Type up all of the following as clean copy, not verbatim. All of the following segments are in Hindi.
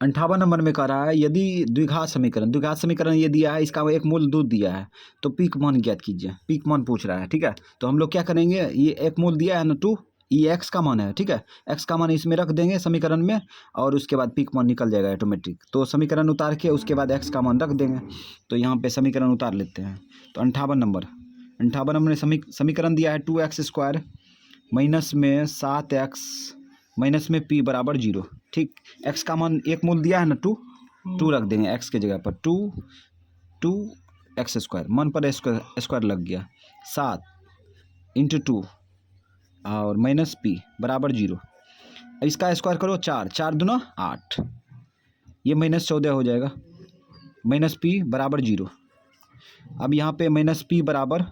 58 नंबर में कह रहा है यदि द्विघात समीकरण ये दिया है, इसका एक मूल दूध दिया है तो पीक मान ज्ञात कीजिए। पीक मान पूछ रहा है, ठीक है। तो हम लोग क्या करेंगे, ये एक मूल दिया है ना 2, ये एक्स का मान है, ठीक है। एक्स का मान इसमें रख देंगे समीकरण में, और उसके बाद पीक मान निकल जाएगा ऑटोमेटिक। तो समीकरण उतार के उसके बाद एक्स का मान रख देंगे। तो यहाँ पे समीकरण उतार लेते हैं। तो 58 नंबर में समीकरण दिया है 2x² माइनस में 7x माइनस में p बराबर 0, ठीक। x का मान एक मूल दिया है ना 2 रख देंगे x के जगह पर। 2x² मन पर स्क्वायर लग गया, 7 इंटू 2 और माइनस p बराबर 0। अब इसका स्क्वायर करो, 4 दूना 8, ये -14 हो जाएगा, माइनस p बराबर 0। अब यहाँ पे माइनस p बराबर,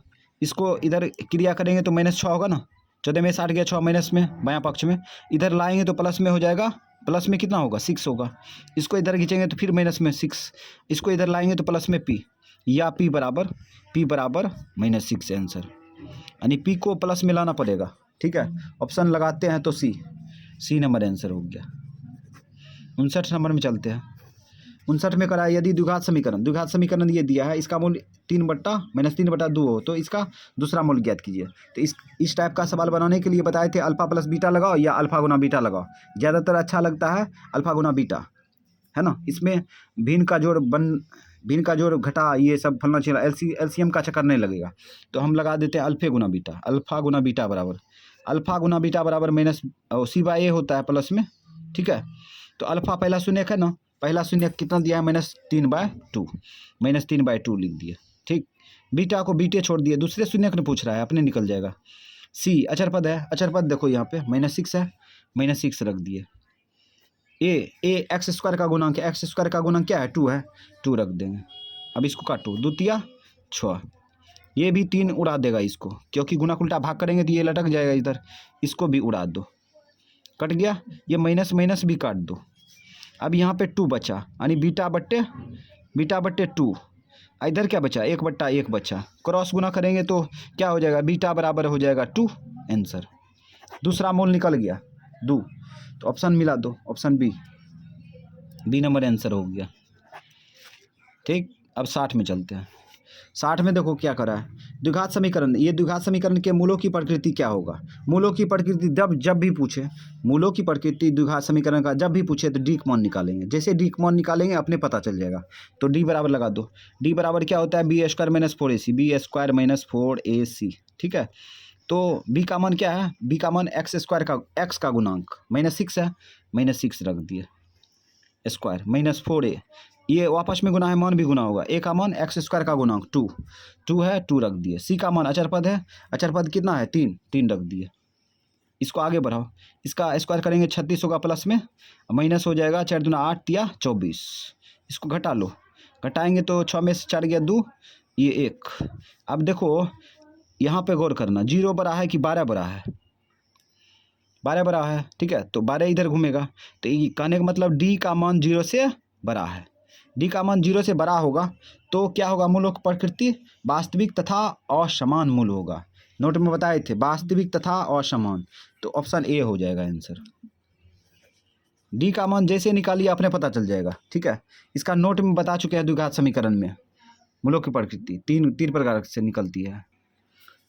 इसको इधर क्रिया करेंगे तो -6 होगा ना, 14 में 60 गया, 6 माइनस में बायां पक्ष में, इधर लाएंगे तो प्लस में हो जाएगा। प्लस में कितना होगा, 6 होगा। इसको इधर खींचेंगे तो फिर माइनस में 6, इसको इधर लाएंगे तो प्लस में p, या p बराबर -6 आंसर, यानी p को प्लस में लाना पड़ेगा, ठीक है। ऑप्शन लगाते हैं तो सी नंबर आंसर हो गया। 59 नंबर में चलते हैं। 59 में करा यदि द्विघात समीकरण ये दिया है, इसका मूल्य -3/2 हो तो इसका दूसरा मूल्य ज्ञात कीजिए। तो इस टाइप का सवाल बनाने के लिए बताए थे अल्फा प्लस बीटा लगाओ या अल्फा गुना बीटा लगाओ। ज़्यादातर अच्छा लगता है अल्फा गुना बीटा, है ना। इसमें भिन्न का जोड़ घटा ये सब फलना चाहिए, एलसीएम का चक्कर नहीं लगेगा। तो हम लगा देते हैं अल्फा गुना बीटा बराबर माइनस c/a होता है प्लस में, ठीक है। तो अल्फा पहला शून्य है ना, पहला शून्य कितना दिया है, -3/2 लिख दिए, ठीक। बीटा को बीटे छोड़ दिए, दूसरे शून्य को पूछ रहा है, अपने निकल जाएगा। सी अचर पद है, अचर पद देखो यहाँ पे -6 है, -6 रख दिए। ए x² का गुणांक है, x² का गुणांक क्या है, 2 है, 2 रख देंगे। अब इसको काटो, 2 तिया 6, ये भी 3 उड़ा देगा इसको, क्योंकि गुणक उल्टा भाग करेंगे तो ये लटक जाएगा इधर, इसको भी उड़ा दो, कट गया। ये माइनस भी काट दो। अब यहाँ पे 2 बचा, यानी बीटा बट्टे 2, इधर क्या बचा, 1/1 बचा। क्रॉस गुना करेंगे तो क्या हो जाएगा, बीटा बराबर हो जाएगा 2 आंसर। दूसरा मूल निकल गया 2, तो ऑप्शन मिला दो, ऑप्शन बी नंबर आंसर हो गया, ठीक। अब 60 में चलते हैं। 60 में देखो क्या करा है, द्विघात समीकरण। ये द्विघात समीकरण के मूलों की प्रकृति क्या होगा, मूलों की प्रकृति जब भी पूछे, मूलों की प्रकृति द्विघात समीकरण का जब भी पूछे तो डी मान निकालेंगे। जैसे डी मान निकालेंगे अपने पता चल जाएगा। तो डी बराबर लगा दो, डी बराबर क्या होता है, b² - 4ac, ठीक है। तो बी का मान क्या है, बी का मान एक्स का गुणांक -6 है, -6 रख दिए स्क्वायर, -4a, ये वापस में गुना है, मान भी गुना होगा। ए का मान x² का गुणांक 2 है, 2 रख दिए। सी का मान अचर पद है, अचर पद कितना है, 3 रख दिए। इसको आगे बढ़ाओ, इसका स्क्वायर करेंगे 36 होगा, प्लस में माइनस हो जाएगा, 4 दूना 8 तिया 24। इसको घटा लो, घटाएंगे तो 6 में से 4 गया 2, ये 1। अब देखो यहाँ पे गौर करना, 0 बड़ा है कि 12 बड़ा है, 12 बड़ा है, ठीक है। तो 12 इधर घूमेगा, तो ये कहने का मतलब डी का मान 0 से बड़ा है। डी का मान 0 से बड़ा होगा तो क्या होगा, मूलों की प्रकृति वास्तविक तथा असमान मूल होगा। नोट में बताए थे वास्तविक तथा असमान, तो ऑप्शन ए हो जाएगा आंसर। डी का मान जैसे निकालिए अपने पता चल जाएगा, ठीक है। इसका नोट में बता चुके हैं, द्विघात समीकरण में मूलों की प्रकृति तीन प्रकार से निकलती है।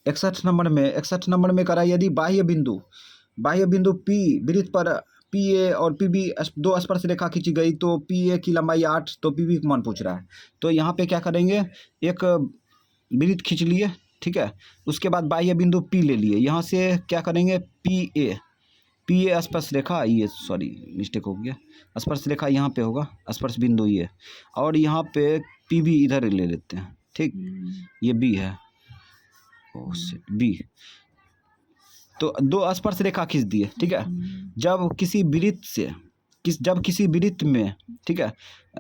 61 नंबर में करा यदि बाह्य बिंदु P वृत्त पर PA और PB दो स्पर्श रेखा खींची गई तो PA की लंबाई 8, तो PB का मान पूछ रहा है। तो यहाँ पे क्या करेंगे, एक वृत्त खींच लिए, ठीक है। उसके बाद बाह्य बिंदु P ले लिए, यहाँ से क्या करेंगे, PA स्पर्श रेखा, ये सॉरी मिस्टेक हो गया, स्पर्श रेखा यहाँ पे होगा, स्पर्श बिंदु ये, और यहाँ पे PB इधर ले लेते हैं, ठीक। ये B है, B, तो 2 स्पर्श रेखा खींच दिए, ठीक है। जब किसी वृत्त में, ठीक है,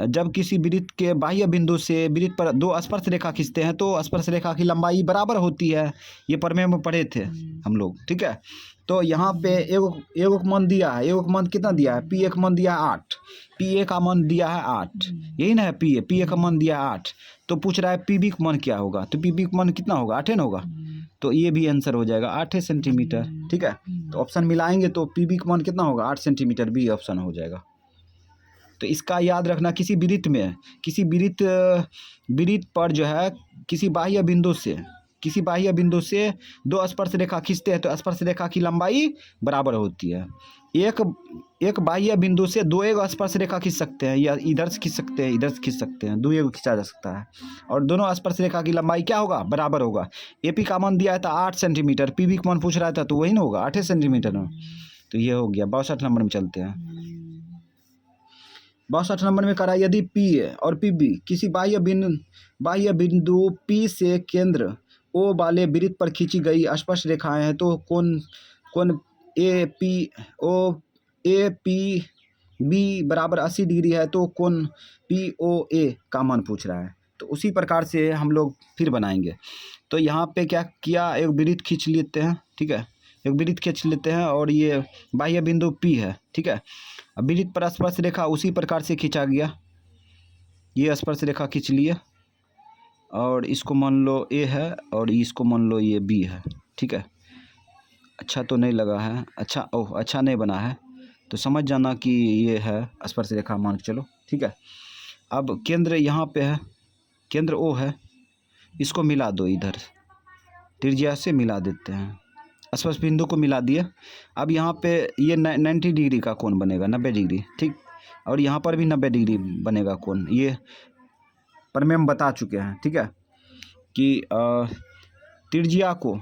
जब किसी वृत्त के बाह्य बिंदु से वृत्त पर 2 स्पर्श रेखा खींचते हैं तो स्पर्श रेखा की लंबाई बराबर होती है। ये प्रमेय में पढ़े थे हम लोग, ठीक है। तो यहाँ पे एगो मान दिया है, एगो मान कितना दिया है, PA का मान दिया है 8, PA का मान दिया है 8, यही ना है PA का मान दिया है 8। तो पूछ रहा है PB का मान क्या होगा, तो PB का मान कितना होगा, 8 ना होगा, तो ये भी आंसर हो जाएगा 8 सेंटीमीटर, ठीक है। तो ऑप्शन मिलाएंगे तो PB का मान कितना होगा, 8 सेंटीमीटर, भी ऑप्शन हो जाएगा। तो इसका याद रखना, किसी वृत्त में, किसी वृत्त पर जो है किसी बाह्य बिंदु से दो स्पर्श रेखा खींचते हैं तो स्पर्श रेखा की लंबाई बराबर होती है। एक बाह्य बिंदु से दो एक स्पर्श रेखा खींच सकते हैं, या इधर से खींच सकते हैं, इधर से खींच सकते हैं, दो एक खींचा जा सकता है, और दोनों स्पर्श रेखा की लंबाई क्या होगा, बराबर होगा। एपी का मान दिया था 8 सेंटीमीटर, पीबी का मान पूछ रहा था तो वही ना होगा 8 सेंटीमीटर में। तो ये हो गया। 62 नंबर में चलते हैं। 62 नंबर में करा, यदि पी और पीबी किसी बाह्य बिंदु पी से केंद्र ओ वाले वृत्त पर खींची गई स्पर्श रेखाएं हैं तो कोण ए पी बी बराबर 80 डिग्री है, तो कोण पी ओ ए का मान पूछ रहा है। तो उसी प्रकार से हम लोग फिर बनाएंगे। तो यहाँ पे क्या किया, एक वृत्त खींच लेते हैं, ठीक है, एक वृत्त खींच लेते हैं और ये बाह्य बिंदु पी है, ठीक है। अब वृत्त पर स्पर्श रेखा उसी प्रकार से खींचा गया, ये स्पर्श रेखा खींच लिए और इसको मान लो ए है और इसको मान लो ये बी है, ठीक है। अच्छा तो नहीं लगा है, अच्छा नहीं बना है, तो समझ जाना कि ये है स्पर्श रेखा, मान के चलो, ठीक है। अब केंद्र यहाँ पे है, केंद्र ओ है, इसको मिला दो, इधर त्रिज्या से मिला देते हैं, स्पर्श बिंदु को मिला दिए। अब यहाँ पे ये 90 डिग्री का कोण बनेगा, 90 डिग्री, ठीक। और यहाँ पर भी 90 डिग्री बनेगा कोण, ये प्रमेय हम बता चुके हैं, ठीक है, कि त्रिज्या को,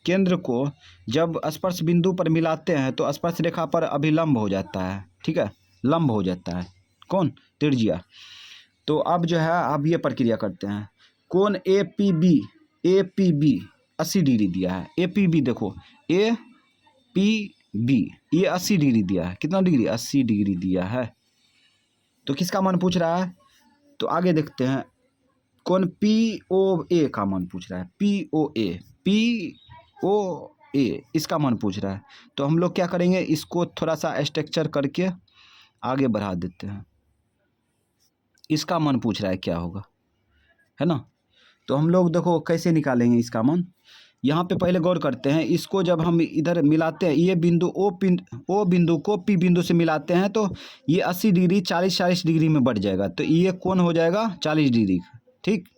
केंद्र को जब स्पर्श बिंदु पर मिलाते हैं तो स्पर्श रेखा पर अभिलंब हो जाता है, ठीक है, लंब हो जाता है, कौन, त्रिज्या। तो अब जो है, अब ये प्रक्रिया करते हैं। कोण ए पी बी 80 डिग्री दिया है, ए पी बी देखो, ए पी बी ये 80 डिग्री दिया है, कितना डिग्री, 80 डिग्री दिया है। तो किसका मान पूछ रहा है, तो आगे देखते हैं। कोण पी ओ ए का मान पूछ रहा है, पी ओ ए इसका मान पूछ रहा है। तो हम लोग क्या करेंगे, इसको थोड़ा सा स्ट्रक्चर करके आगे बढ़ा देते हैं। इसका मान पूछ रहा है क्या होगा, है ना। तो हम लोग देखो कैसे निकालेंगे इसका मान। यहाँ पे पहले गौर करते हैं, इसको जब हम इधर मिलाते हैं, ये बिंदु ओ बिंदु को पी बिंदु से मिलाते हैं तो ये 80 डिग्री 40 डिग्री में बढ़ जाएगा, तो ये कोण हो जाएगा 40 डिग्री का, ठीक।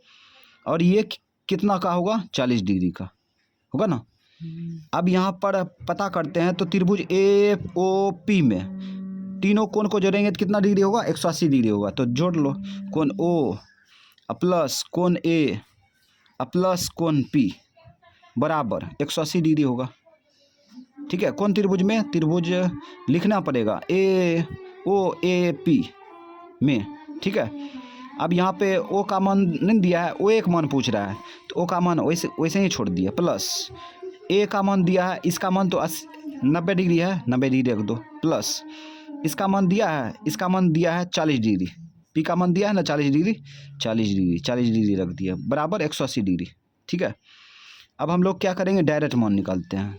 और ये कितना का होगा, 40 डिग्री का होगा ना। अब यहाँ पर पता करते हैं, तो त्रिभुज ए ओ पी में तीनों कोण को जोड़ेंगे तो कितना डिग्री होगा, 180 डिग्री होगा। तो जोड़ लो, कोण ओ प्लस कोण ए प्लस कोण पी बराबर 180 डिग्री होगा, ठीक है। कौन त्रिभुज में, त्रिभुज लिखना पड़ेगा ए ओ ए पी में, ठीक है। अब यहाँ पे ओ का मान नहीं दिया है, ओ एक मान पूछ रहा है, तो ओ का मान वैसे ही छोड़ दिया, प्लस ए का मान दिया है, इसका मान तो 90 डिग्री है, 90 डिग्री रख दो, प्लस इसका मान दिया है, इसका मान दिया है 40 डिग्री, पी का मान दिया है ना 40 डिग्री रख दिया, बराबर 180 डिग्री, ठीक है। अब हम लोग क्या करेंगे, डायरेक्ट मान निकालते हैं।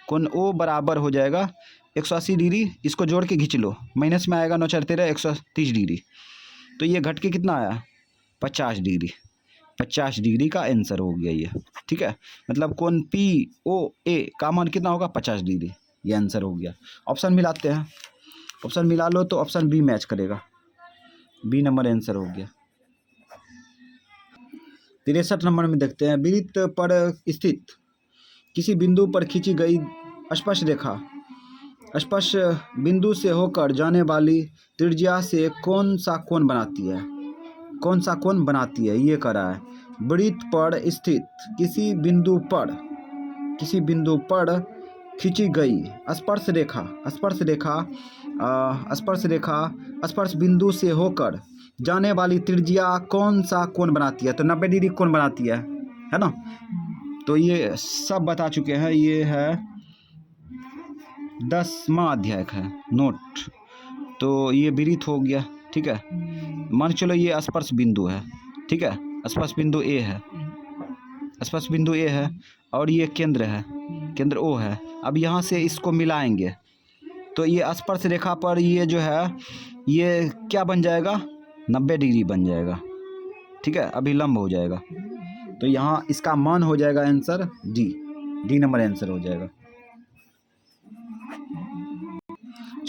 कोण ओ बराबर हो जाएगा 180 डिग्री, इसको जोड़ के खींच लो, माइनस में आएगा 9 4 13 130 डिग्री, तो ये घट के कितना आया, 50 डिग्री। 50 डिग्री का आंसर हो गया ये, ठीक है। मतलब कोण पी ओ ए का मान कितना होगा, 50 डिग्री, ये आंसर हो गया। ऑप्शन मिलाते हैं, ऑप्शन मिला लो तो ऑप्शन बी मैच करेगा, बी नंबर आंसर हो गया। 63 नंबर में देखते हैं। वृत्त पर स्थित किसी बिंदु पर खींची गई स्पर्श रेखा स्पर्श बिंदु से होकर जाने वाली त्रिज्या से कौन सा कोण बनाती है, ये करा है। वृत्त पर स्थित किसी बिंदु पर खींची गई स्पर्श रेखा स्पर्श बिंदु से होकर जाने वाली त्रिज्या कौन सा कोण बनाती है, तो 90 डिग्री कोण बनाती है ना। तो ये सब बता चुके हैं, ये है 10वां अध्याय है नोट। तो ये वृत्त हो गया, ठीक है। मान चलो ये स्पर्श बिंदु है, ठीक है, स्पर्श बिंदु ए है और ये केंद्र है, केंद्र ओ है। अब यहाँ से इसको मिलाएंगे तो ये स्पर्श रेखा पर ये जो है ये क्या बन जाएगा, 90 डिग्री बन जाएगा, ठीक है, अभिलंब हो जाएगा। तो यहाँ इसका मान हो जाएगा आंसर डी नंबर आंसर हो जाएगा।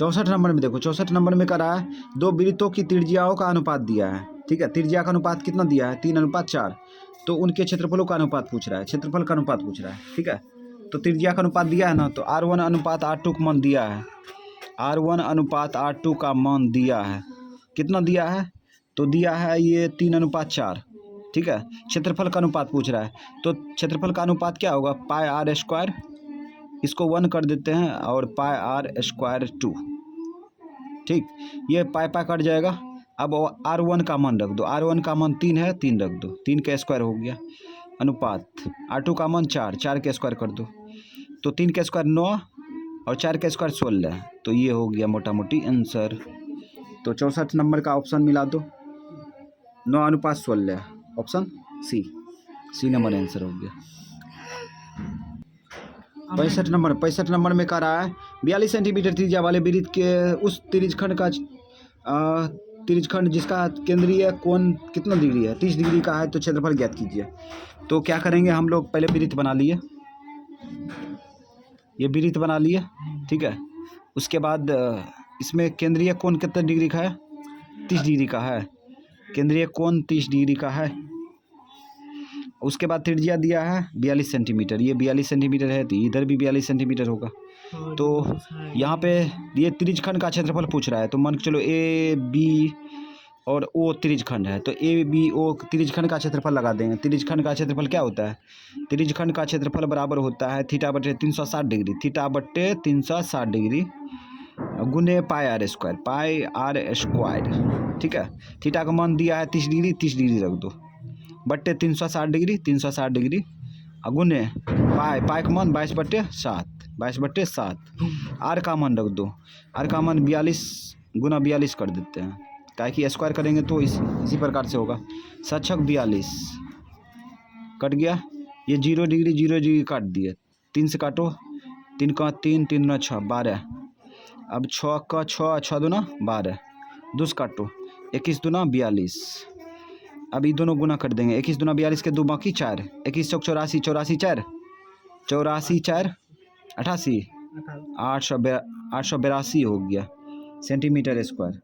64 नंबर में देखो, 64 नंबर में कह रहा है दो वृत्तों की त्रिज्याओं का अनुपात दिया है। ठीक है, त्रिज्या का अनुपात कितना दिया है? 3:4। तो उनके क्षेत्रफलों का अनुपात पूछ रहा है, क्षेत्रफल का अनुपात पूछ रहा है। ठीक है, तो त्रिज्या का अनुपात दिया है ना, तो R1 अनुपात R2 का मान दिया है। R1 अनुपात R2 का मान दिया है, कितना दिया है? तो दिया है ये 3:4। ठीक है, क्षेत्रफल का अनुपात पूछ रहा है, तो क्षेत्रफल का अनुपात क्या होगा? पाई आर स्क्वायर, इसको 1 कर देते हैं, और पाई आर स्क्वायर 2। ठीक, ये पाई पाई कट जाएगा। अब R1 का मान रख दो, R1 का मान 3 है, 3 रख दो, 3 का स्क्वायर हो गया। अनुपात R2 का मान 4, 4 का स्क्वायर कर दो, तो 3 का स्क्वायर 9 और 4 का स्क्वायर 16। तो ये हो गया मोटा मोटी आंसर। तो 64 नंबर का ऑप्शन मिला दो, 9:16, ऑप्शन सी नंबर आंसर हो गया। 65 नंबर में कह रहा है 42 सेंटीमीटर त्रिज्या वाले वृत्त के उस त्रिज्यखंड जिसका केंद्रीय कोण कितना डिग्री है? 30 डिग्री का है, तो क्षेत्रफल ज्ञात कीजिए। तो क्या करेंगे हम लोग? पहले वृत्त बना लिए, ये वृत्त बना लिए। ठीक है, उसके बाद इसमें केंद्रीय कोण कितना डिग्री का है? 30 डिग्री का है, केंद्रीय कोण 30 डिग्री का है। उसके बाद त्रिज्या दिया है 42 सेंटीमीटर, ये 42 सेंटीमीटर है, तो इधर भी 42 सेंटीमीटर होगा। तो यहाँ पे ये त्रिज्यखंड का क्षेत्रफल पूछ रहा है, तो मान के चलो ए बी और ओ त्रिज्यखंड है, तो ए बी ओ त्रिज्यखंड का क्षेत्रफल लगा देंगे। त्रिज्यखंड का क्षेत्रफल क्या होता है? त्रिज्यखंड का क्षेत्रफल बराबर होता है θ/360 डिग्री, θ/360 डिग्री गुने पाई आर स्क्वायर। ठीक है, थीटा का मान दिया है 30 डिग्री, 30 डिग्री रख दो, बट्टे 360 डिग्री, 360 डिग्री गुने पाई का मान 22/7, 22/7। आर का मान रख दो, आर का मान 42 गुना 42 कर देते हैं, काहे कि स्क्वायर करेंगे तो इसी प्रकार से होगा। 7×6 42 कट गया, ये 0 डिग्री 0 डिग्री काट दिए, 3 से काटो, 3 का 3, 3 गुना 6 12। अब 6 का 6, 6 दूना 12, 2 से काटो, 21 दूना 42। अब ये दोनों गुना कर देंगे, 21 दूना 42 के 2 बाकी 4, 21 चौक 84, 84 4, 84 4 88, 882 हो गया सेंटीमीटर स्क्वायर।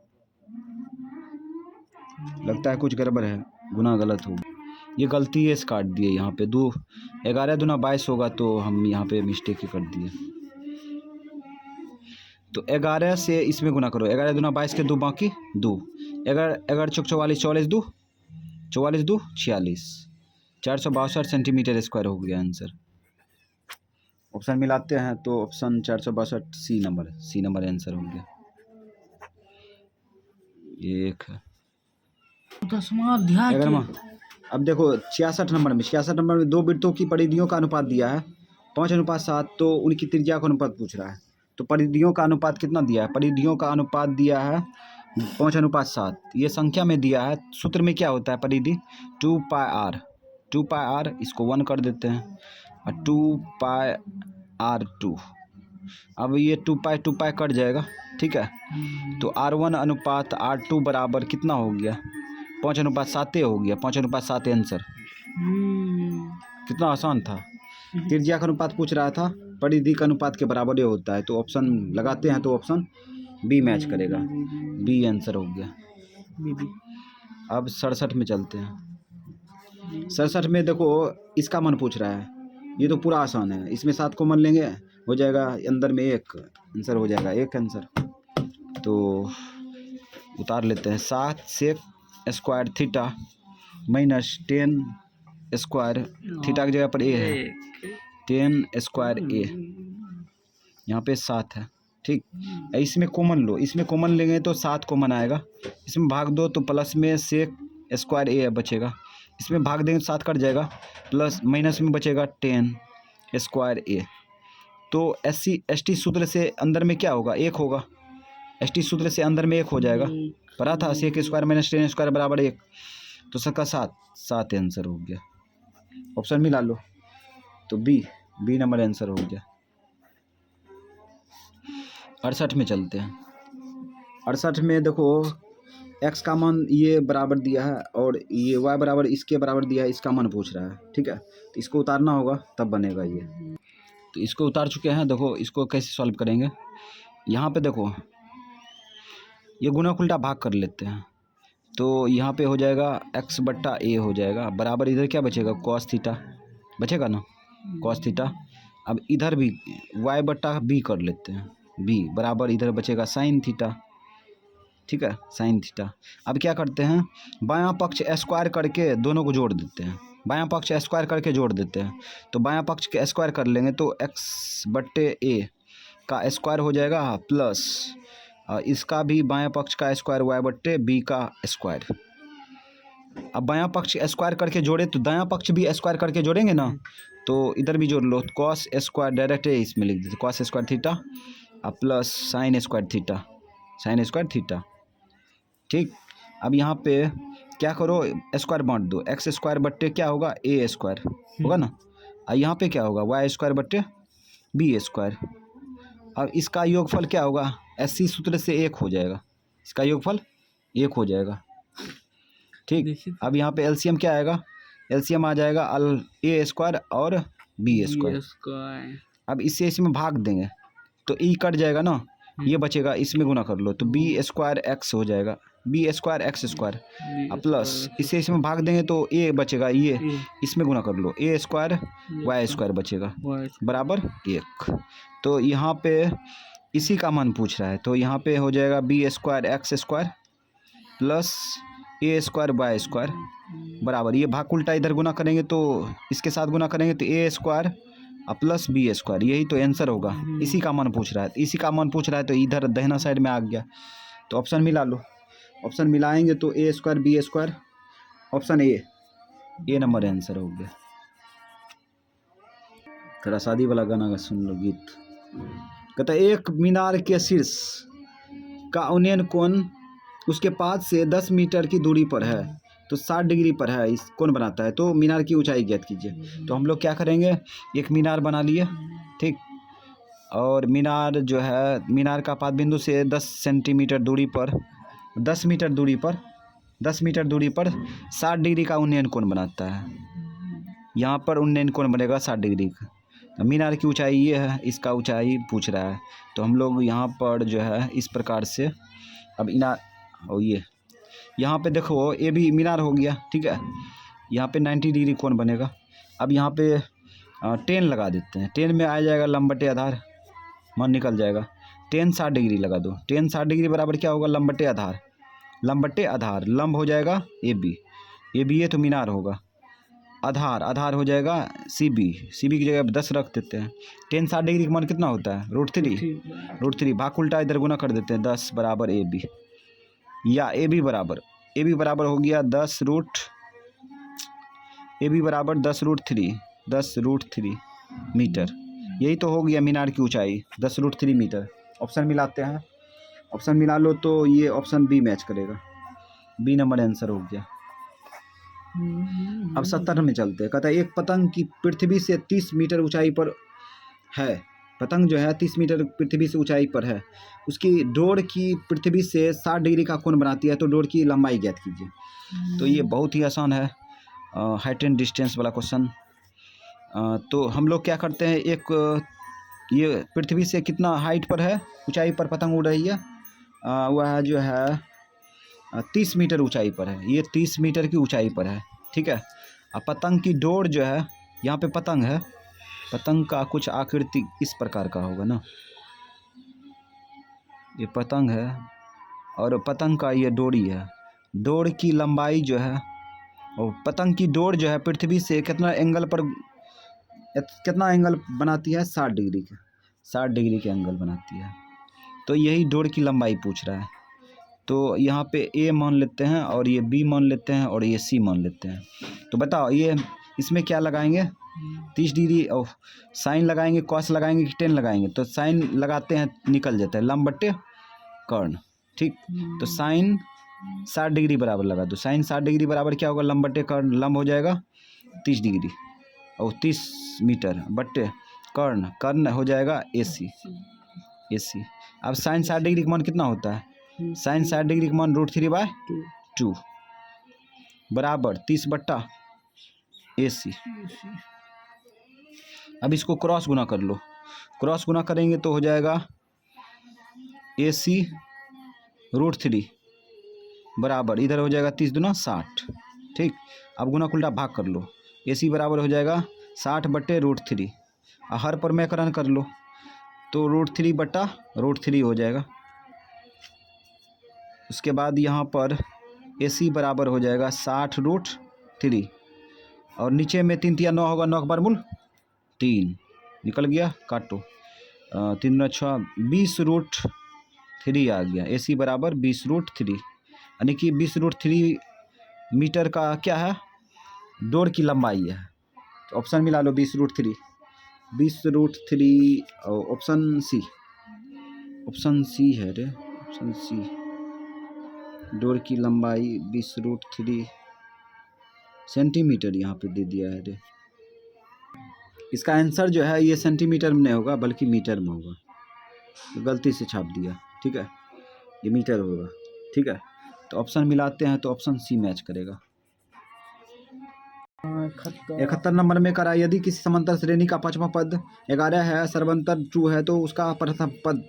लगता है कुछ गड़बड़ है, गुना गलत हो, ये गलती है, काट दिए यहाँ पे 2, 11 दूना 22 होगा, तो हम यहाँ पे मिस्टेक ही कर दिए। तो 11 से इसमें गुना करो, 11 दूना 22 के 2 बाकी 2, 11 चौक 44, 44 2 44 2 46, 462 सेंटीमीटर स्क्वायर हो गया आंसर। ऑप्शन मिलाते हैं तो ऑप्शन 462 सी नंबर आंसर हो गया। एक है 11वां। अब देखो 66 नंबर में दो वृत्तों की परिधियों का अनुपात दिया है 5:7, तो उनकी त्रिज्या का अनुपात पूछ रहा है। तो परिधियों का अनुपात कितना दिया है? परिधियों का अनुपात दिया है 5:7, ये संख्या में दिया है। सूत्र में क्या होता है परिधि? 2 पाई आर, इसको 1 कर देते हैं, और 2 पाई आर 2। अब ये 2 पाई कट जाएगा। ठीक है, तो R1 अनुपात R2 बराबर कितना हो गया? 5:7 हो गया, 5:7 आंसर। कितना आसान था। त्रिज्या का अनुपात पूछ रहा था, परिधि का अनुपात के बराबर ये होता है, तो ऑप्शन लगाते हैं तो ऑप्शन बी मैच करेगा, बी आंसर हो गया। अब 67 में चलते हैं। 67 में देखो इसका मान पूछ रहा है, ये तो पूरा आसान है, इसमें 7 कॉमन लेंगे, हो जाएगा अंदर में 1 आंसर, हो जाएगा 1 आंसर। तो उतार लेते हैं, 7 sec square theta minus 10 square theta की जगह पर ए है, 10 स्क्वायर ए, यहाँ पे 7 है। ठीक, इसमें कॉमन लो, इसमें कॉमन लेंगे तो 7 कॉमन आएगा, इसमें भाग दो तो प्लस में सेक स्क्वायर ए बचेगा, इसमें भाग देंगे तो 7 कट जाएगा, प्लस माइनस में बचेगा 10 स्क्वायर ए। तो ST सूत्र से अंदर में क्या होगा? 1 होगा, ST सूत्र से अंदर में 1 हो जाएगा, पता था सेक स्क्वायर माइनस 10 स्क्वायर बराबर 1, तो सबका 7 आंसर हो गया। ऑप्शन मिला लो, तो बी नंबर आंसर हो गया। 68 में चलते हैं। 68 में देखो x का मान ये बराबर दिया है और ये y बराबर इसके बराबर दिया है, इसका मान पूछ रहा है। ठीक है, तो इसको उतारना होगा तब बनेगा ये, तो इसको उतार चुके हैं। देखो इसको कैसे सॉल्व करेंगे, यहाँ पे देखो ये गुणक उल्टा भाग कर लेते हैं, तो यहाँ पे हो जाएगा x बट्टा a हो जाएगा बराबर, इधर क्या बचेगा cos थीटा बचेगा ना, cos थीटा। अब इधर भी y बट्टा b कर लेते हैं, b बराबर इधर बचेगा sin थीटा, ठीक है, sin थीटा। अब क्या करते हैं, बायां पक्ष स्क्वायर करके दोनों को जोड़ देते हैं, बायां पक्ष स्क्वायर करके जोड़ देते हैं, तो बायां पक्ष के स्क्वायर कर लेंगे तो x बट्टे a का स्क्वायर हो जाएगा प्लस इसका भी बायां पक्ष का स्क्वायर y बट्टे b का स्क्वायर। अब बायां पक्ष स्क्वायर करके जोड़े तो दायां पक्ष भी स्क्वायर करके जोड़ेंगे ना, तो इधर भी जोड़ लो, cos स्क्वायर डायरेक्ट इसमें लिख देते, cos square theta plus sin square theta, sin square theta, ठीक। अब यहाँ पे क्या करो, स्क्वायर बांट दो, एक्स स्क्वायर बट्टे क्या होगा ए स्क्वायर होगा ना, और यहाँ पे क्या होगा वाई स्क्वायर बट्टे बी स्क्वायर। अब इसका योगफल क्या होगा, एससी सूत्र से 1 हो जाएगा, इसका योगफल 1 हो जाएगा, ठीक। अब यहाँ पे एलसीएम क्या आएगा, एलसीएम आ जाएगा ए स्क्वायर और बी स्क्वायर। अब इससे इसमें भाग देंगे तो ई कट जाएगा ना, ये बचेगा, इसमें गुना कर लो तो बी स्क्वायर एक्स हो जाएगा, B square x square plus इसे इसमें भाग देंगे तो ए बचेगा, ये इसमें गुना कर लो, ए स्क्वायर वाई स्क्वायर बचेगा बराबर 1। तो यहाँ पे इसी का मान पूछ रहा है, तो यहाँ पे हो जाएगा B square x square plus A square Y square बराबर, ये भाग उल्टा इधर गुना करेंगे तो इसके साथ गुना करेंगे तो A square plus B square, यही तो आंसर होगा। इसी का मान पूछ रहा है, इसी का मान पूछ रहा है तो इधर दाहिना साइड में आ गया, तो ऑप्शन मिला लो, ऑप्शन मिलाएंगे तो A square B square, option A number answer हो गया। थोड़ा शादी वाला गाना का सुन लो गीत। कहता है एक मीनार के शीर्ष का उन्नयन कोण उसके पास से 10 मीटर की दूरी पर है तो 60 डिग्री पर है, इस कौन बनाता है, तो मीनार की ऊंचाई ज्ञात कीजिए। तो हम लोग क्या करेंगे, एक मीनार बना लिए, ठीक, और मीनार जो है मीनार का पाद बिंदु से 10 सेंटीमीटर दूरी पर 10 मीटर दूरी पर 60 डिग्री का उन्नयन कोण बनाता है। यहाँ पर उन्नयन कोण बनेगा 60 डिग्री का। मीनार की ऊंचाई ये है, इसका ऊंचाई पूछ रहा है, तो हम लोग यहाँ पर जो है इस प्रकार से, अब ये यहाँ पे देखो ये भी मीनार हो गया, ठीक है, यहाँ पे 90 डिग्री कोण बनेगा। अब यहाँ पे 10 लगा देते हैं, 10 में आ जाएगा लंब बटे आधार, मान निकल जाएगा, 10 60 डिग्री लगा दो, 10 60 डिग्री बराबर क्या होगा लंब बटे आधार, लंब हो जाएगा ए बी ये तो मीनार होगा, आधार हो जाएगा सी बी की जगह 10 रख देते हैं। 10 60 डिग्री का मान कितना होता है √3 भाग उल्टा इधर गुना कर देते हैं, 10 बराबर ए बी, या ए बी बराबर हो गया 10 √3 मीटर, यही तो हो गया मीनार की ऊंचाई 10 √3 मीटर। ऑप्शन मिलाते हैं, ऑप्शन मिला लो तो ये ऑप्शन बी मैच करेगा, बी नंबर आंसर हो गया। अब 70 में चलते हैं। कहता है एक पतंग की पृथ्वी से 30 मीटर ऊंचाई पर है, पतंग जो है 30 मीटर पृथ्वी से ऊंचाई पर है, उसकी डोर की पृथ्वी से 60 डिग्री का कोण बनाती है, तो डोर की लंबाई ज्ञात कीजिए। तो ये बहुत ही आसान है, हाइट एंड डिस्टेंस वाला क्वेश्चन। तो हम लोग क्या करते हैं, एक ये पृथ्वी से कितना हाइट पर है, ऊंचाई पर पतंग उड़ रही है, वह जो है 30 मीटर ऊंचाई पर है, ये 30 मीटर की ऊंचाई पर है, ठीक है। अब पतंग की डोर जो है, यहाँ पे पतंग है, पतंग का कुछ आकृति इस प्रकार का होगा ना, ये पतंग है और पतंग का ये डोरी है, डोर की लंबाई जो है, और पतंग की डोर जो है पृथ्वी से कितना एंगल बनाती है, 60 डिग्री का, 60 डिग्री के एंगल बनाती है, तो यही डोर की लंबाई पूछ रहा है। तो यहाँ पे ए मान लेते हैं और ये बी मान लेते हैं और ये सी मान लेते हैं। तो बताओ ये इसमें क्या लगाएंगे, 30 डिग्री और साइन लगाएंगे, कॉस लगाएंगे कि टेन लगाएंगे, तो साइन लगाते हैं निकल जाता है, लंब बट्टे कर्ण, ठीक। तो साइन 60 डिग्री बराबर लगा दो, साइन 60 डिग्री बराबर क्या होगा लंब बट्टे कर्ण, लंब हो जाएगा 30 डिग्री और 30 मीटर बट्टे कर्ण हो जाएगा ए सी। अब साइन 60 डिग्री का मान कितना होता है, साइन 60 डिग्री का मान √3/2 बराबर 30 बट्टा ए सी। अब इसको क्रॉस गुना कर लो, क्रॉस गुना करेंगे तो हो जाएगा ए सी √3 बराबर इधर हो जाएगा 30 दूना 60। ठीक, अब गुना उल्टा भाग कर लो। AC बराबर हो जाएगा 60/√3 और हर पर मैकरण कर लो तो √3/√3 हो जाएगा। उसके बाद यहाँ पर AC बराबर हो जाएगा 60√3 और नीचे में 3 तिया 9 होगा, 9 के बरमूल 3 निकल गया, काटो 3 × 6 20√3 आ गया। AC बराबर 20√3 यानी कि 20√3 मीटर का क्या है, डोर की लंबाई है। तो ऑप्शन मिला लो 20√3 ऑप्शन सी है रे, ऑप्शन सी। डोर की लंबाई 20√3 सेंटीमीटर यहाँ पे दे दिया है रे। इसका आंसर जो है ये सेंटीमीटर में नहीं होगा बल्कि मीटर में होगा, तो गलती से छाप दिया। ठीक है, ये मीटर होगा। ठीक है, तो ऑप्शन मिलाते हैं तो ऑप्शन सी मैच करेगा। 71 नंबर में करा, यदि किसी समांतर श्रेणी का पांचवा पद 11 है, सर्वंतर 2 है तो उसका प्रथम पद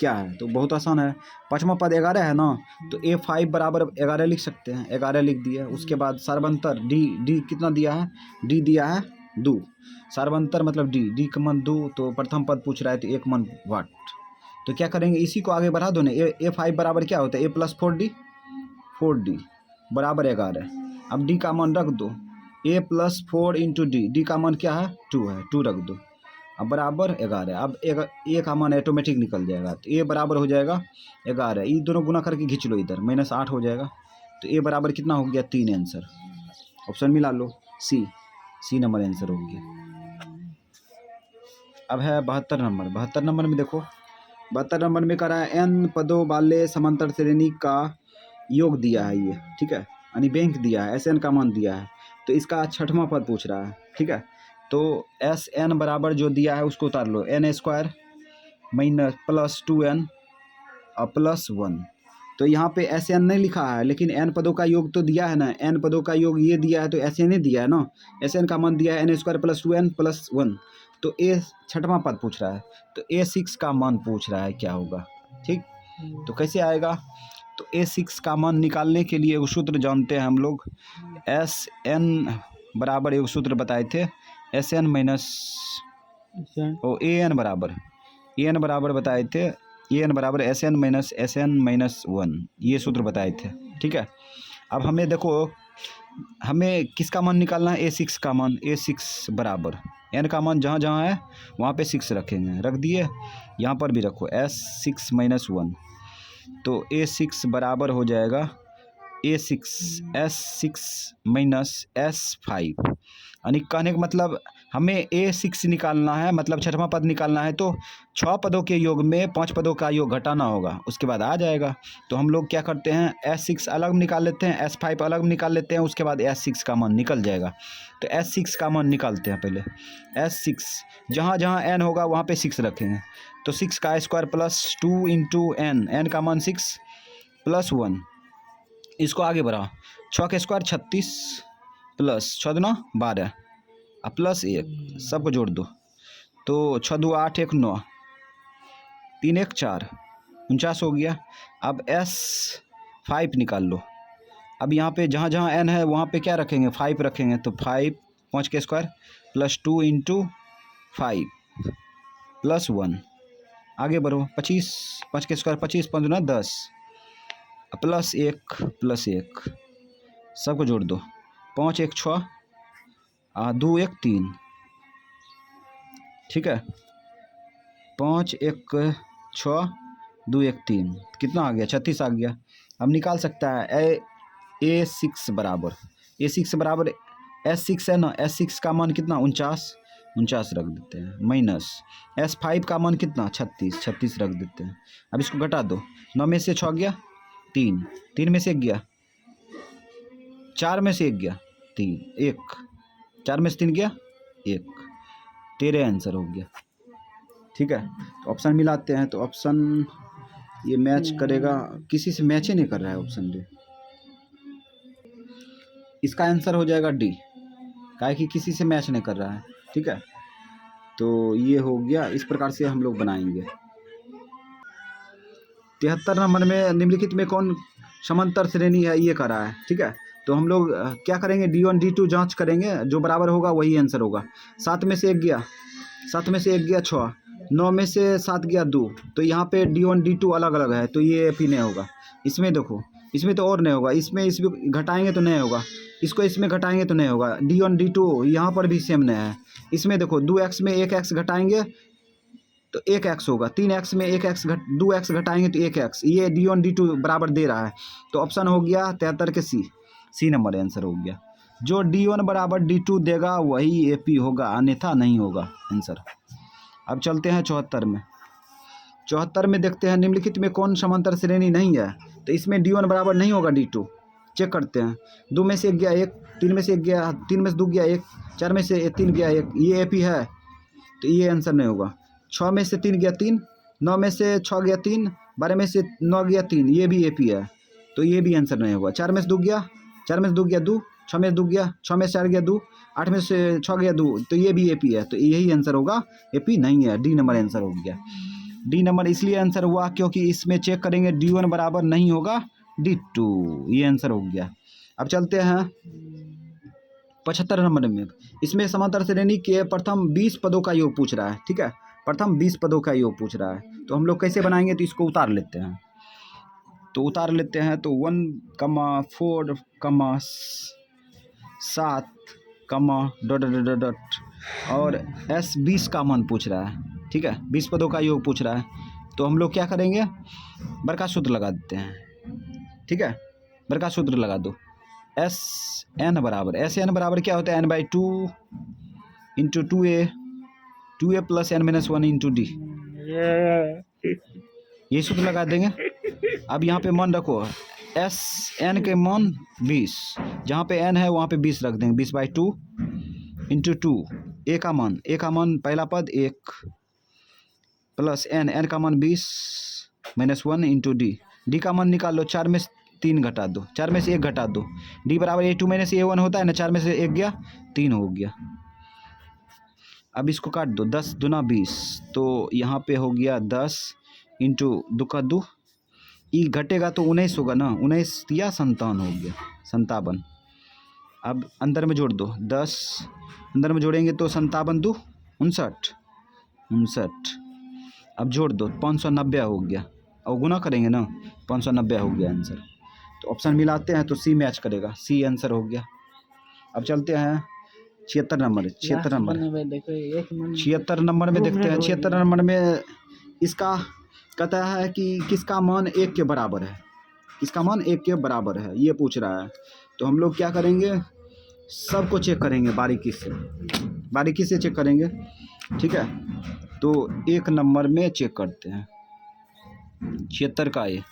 क्या है। तो बहुत आसान है, पांचवा पद 11 है ना, तो A5 बराबर 11 लिख सकते हैं, 11 लिख दिया। उसके बाद सर्वंतर डी कितना दिया है, डी दिया है 2, सर्वंतर मतलब डी का मान 2, तो प्रथम पद पूछ रहा है तो 1 मन वाट। तो क्या करेंगे, इसी को आगे बढ़ा दो ना। A5 बराबर क्या होता है, A + 4D बराबर 11। अब डी का मान रख दो, A + 4 × डी का मान क्या है 2 है, 2 रख दो, अब बराबर 11। अब ए का मान ऑटोमेटिक निकल जाएगा, तो A बराबर हो जाएगा 11। ये दोनों गुना करके खींच लो इधर, -8 हो जाएगा। तो A बराबर कितना हो गया 3 आंसर। ऑप्शन मिला लो, सी नंबर आंसर हो गया। अब है 72 नंबर। 72 नंबर में देखो, 72 नंबर में करा है n पदों वाले समांतर श्रेणी का योग दिया है ये। ठीक है, यानी बैंक दिया है, SN का मान दिया है, तो इसका छठवां पद पूछ रहा है। ठीक है, तो SN बराबर जो दिया है उसको उतार लो, n² - +2n और +1। तो यहाँ पे SN नहीं लिखा है, लेकिन n पदों का योग तो दिया है ना, n पदों का योग ये दिया है तो SN ही दिया है ना। SN का मान दिया है n² + 2n + 1, तो A छठवां पद पूछ रहा है, तो A6 का मान पूछ रहा है क्या होगा। ठीक, तो कैसे आएगा, तो A6 का मान निकालने के लिए एक सूत्र जानते हैं हम लोग, SN बराबर एक सूत्र बताए थे, SN माइनस AN बराबर बताए थे, AN बराबर SN - SN - 1, ये सूत्र बताए थे। ठीक है, अब हमें देखो, हमें किसका मान निकालना है, A6 का मान। A6 बराबर n का मान जहाँ जहाँ है वहाँ पे 6 रखेंगे, रख दिए, यहाँ पर भी रखो S6 - 1, तो A6 बराबर हो जाएगा S6 - S5। यानी कहने का मतलब हमें A6 निकालना है, मतलब छठवां पद निकालना है, तो 6 पदों के योग में 5 पदों का योग घटाना होगा, उसके बाद आ जाएगा। तो हम लोग क्या करते हैं, S6 अलग निकाल लेते हैं, S5 अलग निकाल लेते हैं, उसके बाद S6 का मान निकल जाएगा। तो S6 का मान निकालते हैं पहले। S6 जहाँ जहाँ n होगा वहाँ पे 6 रखेंगे, तो 6 का स्क्वायर + 2 × n का मान 6 + 1, इसको आगे बढ़ाओ, 6 का स्क्वायर 36 + 6 दूना 12 और +1, सबको जोड़ दो, तो 6 2 8 1 9 3 1 4 49 हो गया। अब S5 निकाल लो। अब यहाँ पे जहाँ जहाँ n है वहाँ पे क्या रखेंगे, 5 रखेंगे, तो 5 5 का स्क्वायर + 2 × 5 + 1, आगे बढ़ो, 25 5 का स्क्वायर 25 5 दूना 10 +1 सबको जोड़ दो, 5 1 6 2 1 3। ठीक है, 5 1 6 2 1 3 कितना आ गया, 36 आ गया। अब निकाल सकता है A6 बराबर S6 है ना, S6 का मान कितना 49 रख देते हैं, माइनस S5 का मान कितना 36 रख देते हैं। अब इसको घटा दो, 9 में से 6 गया 3 में से 1 गया, 4 में से 1 गया 1, 4 में से 3 गया 1, 13 आंसर हो गया। ठीक है, तो ऑप्शन मिलाते हैं, तो ऑप्शन ये मैच करेगा, किसी से मैच ही नहीं कर रहा है ऑप्शन डी। इसका आंसर हो जाएगा डी, काहे कि किसी से मैच नहीं कर रहा है। ठीक है, तो ये हो गया, इस प्रकार से हम लोग बनाएंगे। 73 नंबर में निम्नलिखित में कौन समांतर श्रेणी है ये कर रहा है, ठीक है। तो हम लोग क्या करेंगे, D1 D2 जांच करेंगे, जो बराबर होगा वही आंसर होगा। 7 में से 1 गया, 7 में से 1 गया 6, 9 में से 7 गया 2, तो यहाँ पे D1 D2 अलग अलग है, तो ये AP नहीं होगा। इसमें देखो, इसमें तो और नहीं होगा, इसमें घटाएंगे तो नहीं होगा, इसको इसमें घटाएंगे तो नहीं होगा। D1 D2 यहाँ पर भी सेम नहीं है। इसमें देखो 2x में 1x घटाएंगे तो 1x होगा, 3x में 1x 2x घटाएंगे तो 1x, ये D1 D2 बराबर दे रहा है। तो ऑप्शन हो गया 73 के सी नंबर आंसर हो गया। जो D1 बराबर D2 देगा वही AP होगा, अन्यथा नहीं होगा आंसर। अब चलते हैं 74 में। 74 में देखते हैं निम्नलिखित में कौन समांतर श्रेणी नहीं है। तो इसमें D1 बराबर नहीं होगा D2, चेक करते हैं। 2 में से 1 गया 1, 3 में से 1 गया, 3 में से 2 गया 1, 4 में से 3 गया 1, ये AP है, तो ये आंसर नहीं होगा। 6 में से 3 गया 3, 9 में से 6 गया 3, 12 में से 9 गया 3, ये भी AP है, तो ये भी आंसर नहीं होगा। 4 में से 2 गया, 4 में से 2 गया 2, 6 में से 2 गया, 6 में से 4 गया 2, 8 में से 6 गया 2, तो ये भी AP है, तो यही आंसर होगा, AP नहीं है, D नंबर आंसर हो गया। D नंबर इसलिए आंसर हुआ क्योंकि इसमें चेक करेंगे D1 बराबर नहीं होगा D2, ये आंसर हो गया। अब चलते हैं 75 नंबर में। इसमें समांतर श्रेणी के प्रथम 20 पदों का योग पूछ रहा है, ठीक है, प्रथम 20 पदों का योग पूछ रहा है। तो हम लोग कैसे बनाएंगे, तो इसको उतार लेते हैं, तो 1, 4, 7, डॉट डॉट डॉट डॉट और S 20 का मान पूछ रहा है, ठीक है, 20 पदों का योग पूछ रहा है। तो हम लोग क्या करेंगे, बरका सूत्र लगा देते हैं, ठीक है, बरका सूत्र लगा दो। SN बराबर क्या होता है, n/2 into 2a plus n-1 into D, ये सूत्र लगा देंगे। अब यहाँ पे मान रखो, SN के मान 20, जहाँ पे n है वहाँ पे 20 रख देंगे, 20/2 इंटू 2, a का मान पहला पद 1 प्लस n का मान 20 -1 इंटू D का मान निकाल लो, 4 में से 3 घटा दो, 4 में से 1 घटा दो, D बराबर A2 - A1 होता है ना, 4 में से 1 गया 3 हो गया। अब इसको काट दो, 10 दूना 20, तो यहाँ पे हो गया 10 इंटू 2 का 2, ई घटेगा तो 19 होगा ना, 19 या 57 हो गया, 57। अब अंदर में जोड़ दो, 10 अंदर में जोड़ेंगे तो 57 2 59। अब जोड़ दो, 590 हो गया, और गुना करेंगे ना, 590 हो गया आंसर। तो ऑप्शन मिलाते हैं तो C मैच करेगा, C आंसर हो गया। अब चलते हैं 76 नंबर में देखते हैं। 76 नंबर में इसका कहता है कि किसका मान 1 के बराबर है, किसका मान 1 के बराबर है, ये पूछ रहा है। तो हम लोग क्या करेंगे, सबको चेक करेंगे, बारीकी से चेक करेंगे, ठीक है। तो 1 नंबर में चेक करते हैं 76 का ये।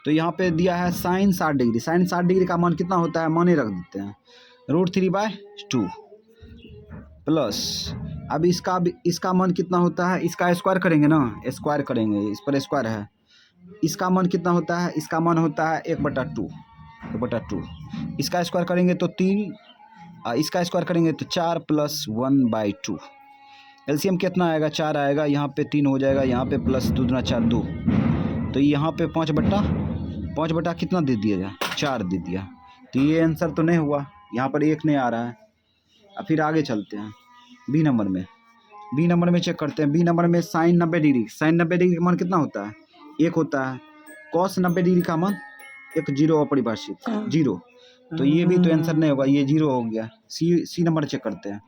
तो यहाँ पे दिया है sin 60 डिग्री, sin 60 डिग्री का मान कितना होता है, माने रख देते हैं, √3/2 प्लस, अब इसका मान कितना होता है, इसका स्क्वायर करेंगे ना, स्क्वायर करेंगे, इस पर स्क्वायर है, इसका मान कितना होता है, इसका मान होता है 1/2, इसका स्क्वायर करेंगे तो 3, इसका स्क्वायर करेंगे तो 4 प्लस 1/2, एलसीएम कितना आएगा, 4 आएगा, यहाँ पे 3 हो जाएगा, यहाँ पे प्लस 2 दूना 4 2, तो यहाँ पे 5 बटा कितना दे दिया जाए, 4 दे दिया। तो ये आंसर तो नहीं हुआ, यहाँ पर 1 नहीं आ रहा है। अब फिर आगे चलते हैं बी नंबर में चेक करते हैं। बी नंबर में sin 90 डिग्री का मान कितना होता है, 1 होता है। cos 90 डिग्री का मान एक 0 अपरिभाषित 0, तो ये भी तो आंसर नहीं होगा, ये 0 हो गया। सी नंबर चेक करते हैं।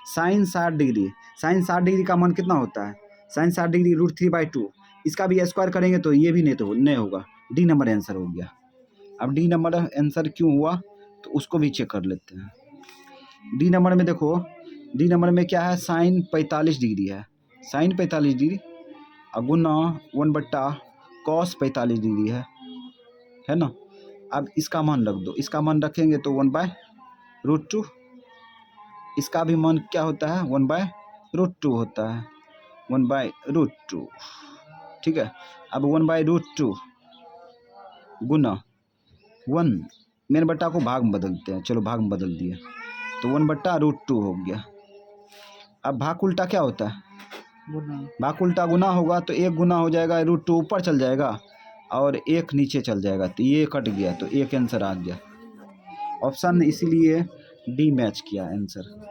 sin 60 डिग्री का मान कितना होता है, sin 60 डिग्री √3/2, इसका भी स्क्वायर करेंगे तो ये भी नहीं होगा, डी नंबर आंसर हो गया। अब डी नंबर आंसर क्यों हुआ तो उसको भी चेक कर लेते हैं। डी नंबर में देखो, डी नंबर में क्या है, sin 45 डिग्री है, sin 45 डिग्री गुना 1/cos 45 डिग्री है ना। अब इसका मान रख दो, इसका मान रखेंगे तो 1/√2, इसका भी मान क्या होता है 1/√2 होता है, 1/√2, ठीक है। अब 1/√2 गुना 1 मेन बट्टा को भाग में बदलते हैं, चलो भाग में बदल दिए तो 1/√2 हो गया। अब भाग उल्टा क्या होता है, भाग उल्टा गुना होगा तो 1 गुना हो जाएगा, √2 ऊपर चल जाएगा और एक नीचे चल जाएगा, तो ये कट गया, तो एक आंसर आ गया। ऑप्शन इसीलिए डी मैच किया आंसर।